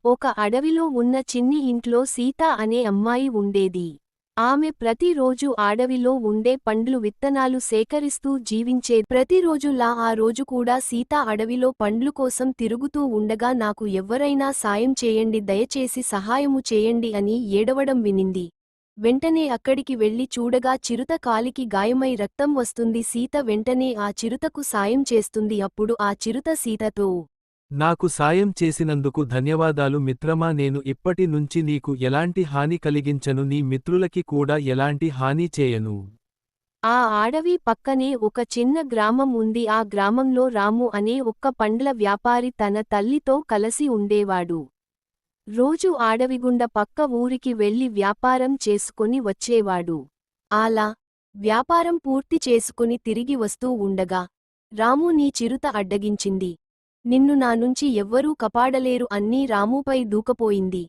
ఒక అడవిలో ఉన్న చిన్ని ఇంట్లో సీత అనే అమ్మాయి ఉండేది. ఆమె ప్రతిరోజు అడవిలో ఉండే పండ్లు విత్తనాలు సేకరిస్తూ జీవించేది. ప్రతిరోజులా ఆ రోజు కూడా సీత అడవిలో పండ్లు కోసం తిరుగుతూ ఉండగా నాకు ఎవ్వరైనా సాయం చేయండి, దయచేసి సహాయము చేయండి అని ఏడవడం వినింది. వెంటనే అక్కడికి వెళ్లి చూడగా చిరుత కాలికి గాయమై రక్తం వస్తుంది. సీత వెంటనే ఆ చిరుతకు సాయం చేస్తుంది. అప్పుడు ఆ చిరుత సీతతో, నాకు సాయం చేసినందుకు ధన్యవాదాలు మిత్రమా, నేను ఇప్పటి నుంచి నీకు ఎలాంటి హాని కలిగించను, నీ మిత్రులకి కూడా ఎలాంటి హాని చేయను. ఆ అడవి పక్కనే ఒక చిన్న గ్రామం ఉంది. ఆ గ్రామంలో రాము అనే ఒక్క పండ్ల వ్యాపారి తన తల్లితో కలసి ఉండేవాడు. రోజూ అడవిగుండా పక్క ఊరికి వెళ్లి వ్యాపారం చేసుకొని వచ్చేవాడు. అలా వ్యాపారం పూర్తి చేసుకుని తిరిగి వస్తూ ఉండగా, రాము నీ చిరుత అడ్డగించింది. నిన్ను నా నుంచి ఎవ్వరూ కాపాడలేరు అన్నీ రాముపై దూకపోయింది.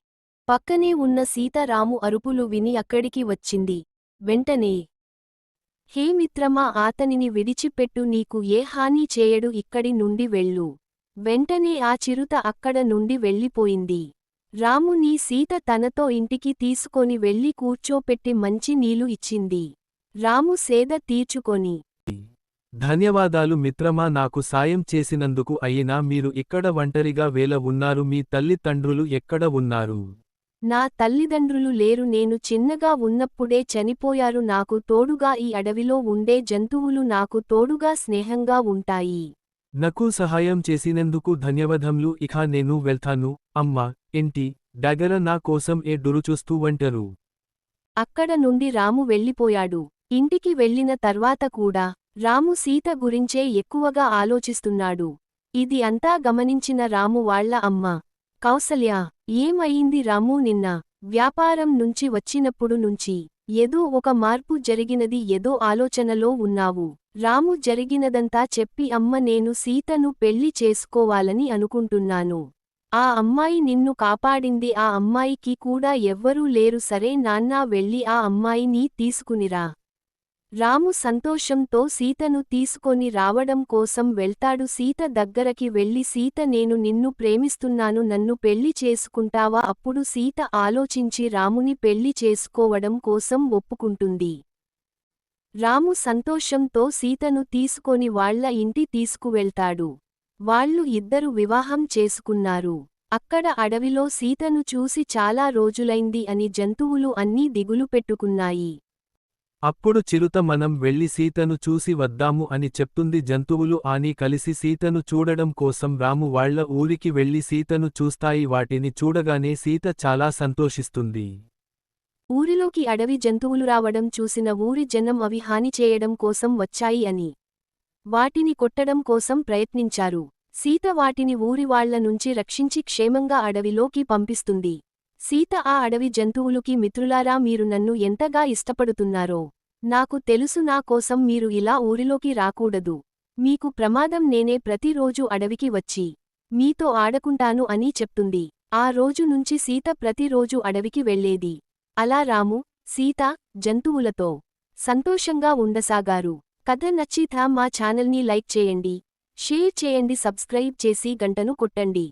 పక్కనే ఉన్న సీత రాము అరుపులు విని అక్కడికి వచ్చింది. వెంటనే, హే మిత్రమా, అతనిని విడిచిపెట్టు, నీకు ఏ హాని చేయడు, ఇక్కడి నుండి వెళ్ళు. వెంటనే ఆ చిరుత అక్కడ నుండి వెళ్ళిపోయింది. రాము నీ సీత తనతో ఇంటికి తీసుకొని వెళ్లి కూర్చోపెట్టి మంచి నీళ్లు ఇచ్చింది. రాము సేద తీర్చుకొని, ధన్యవాదాలు మిత్రమా, నాకు సాయం చేసినందుకు. అయినా మీరు ఇక్కడ ఒంటరిగా వేల ఉన్నారు, మీ తల్లిదండ్రులు ఎక్కడ ఉన్నారు? నా తల్లిదండ్రులు లేరు, నేను చిన్నగా ఉన్నప్పుడే చనిపోయారు. నాకు తోడుగా ఈ అడవిలో ఉండే జంతువులు నాకు తోడుగా స్నేహంగా ఉంటాయి. నాకు సహాయం చేసినందుకు ధన్యవాదములు. ఇక నేను వెళ్తాను. అమ్మా, ఇంటి దగ్గర నా కోసం ఎదురుచూస్తూ ఉంటారు. అక్కడ నుండి రాము వెళ్ళిపోయాడు. ఇంటికి వెళ్ళిన తర్వాత కూడా రాము సీత గురించే ఎక్కువగా ఆలోచిస్తున్నాడు. ఇది అంతా గమనించిన రాము వాళ్ళ అమ్మ కౌసల్య, ఏమయింది రాము, నిన్న వ్యాపారం నుంచి వచ్చినప్పుడు నుంచి ఏదో ఒక మార్పు జరిగినది, ఏదో ఆలోచనలో ఉన్నావు. రాము జరిగినదంతా చెప్పి, అమ్మ నేను సీతను పెళ్లి చేసుకోవాలని అనుకుంటున్నాను. ఆ అమ్మాయి నిన్ను కాపాడింది, ఆ అమ్మాయికి కూడా ఎవ్వరూ లేరు. సరే నాన్నా, వెళ్ళి ఆ అమ్మాయిని తీసుకునిరా. రాము సంతోషంతో సీతను తీసుకొని రావడం కోసం వెళ్తాడు. సీత దగ్గరకి వెళ్లి, సీత నేను నిన్ను ప్రేమిస్తున్నాను, నన్ను పెళ్లి చేసుకుంటావా? అప్పుడు సీత ఆలోచించి రాముని పెళ్లి చేసుకోవడం కోసం ఒప్పుకుంటుంది. రాము సంతోషంతో సీతను తీసుకొని వాళ్ళ ఇంటి తీసుకువెళ్తాడు. వాళ్ళు ఇద్దరు వివాహం చేసుకున్నారు. అక్కడ అడవిలో సీతను చూసి చాలా రోజులైంది అని జంతువులు అన్నీ దిగులు పెట్టుకున్నాయి. అప్పుడు చిరుత మనం వెళ్లి సీతను చూసి వద్దాము అని చెప్తుంది. జంతువులు అన్నీ కలిసి సీతను చూడడం కోసం రాము వాళ్ళ ఊరికి వెళ్లి సీతను చూస్తాయి. వాటిని చూడగానే సీత చాలా సంతోషిస్తుంది. ఊరిలోకి అడవి జంతువులు రావడం చూసిన ఊరి జనం అవి హాని చేయడం కోసం వచ్చాయి అని వాటిని కొట్టడం కోసం ప్రయత్నించారు. సీత వాటిని ఊరి వాళ్ల నుంచి రక్షించి క్షేమంగా అడవిలోకి పంపిస్తుంది. సీత ఆ అడవి జంతువులుకి, మిత్రులారా, మీరు నన్ను ఎంతగా ఇష్టపడుతున్నారో నాకు తెలుసు. నా కోసం మీరు ఇలా ఊరిలోకి రాకూడదు. మీకు ప్రమాదం, నేనే ప్రతిరోజు అడవికి వచ్చి మీతో ఆడుకుంటాను అని చెప్తుంది. ఆ రోజు నుంచి సీత ప్రతిరోజు అడవికి వెళ్లేది. అలా రాము, సీత జంతువులతో సంతోషంగా ఉండసాగారు. కథ నచ్చితే మా ఛానల్ని లైక్ చేయండి, షేర్ చేయండి, సబ్స్క్రైబ్ చేసి గంటను కొట్టండి.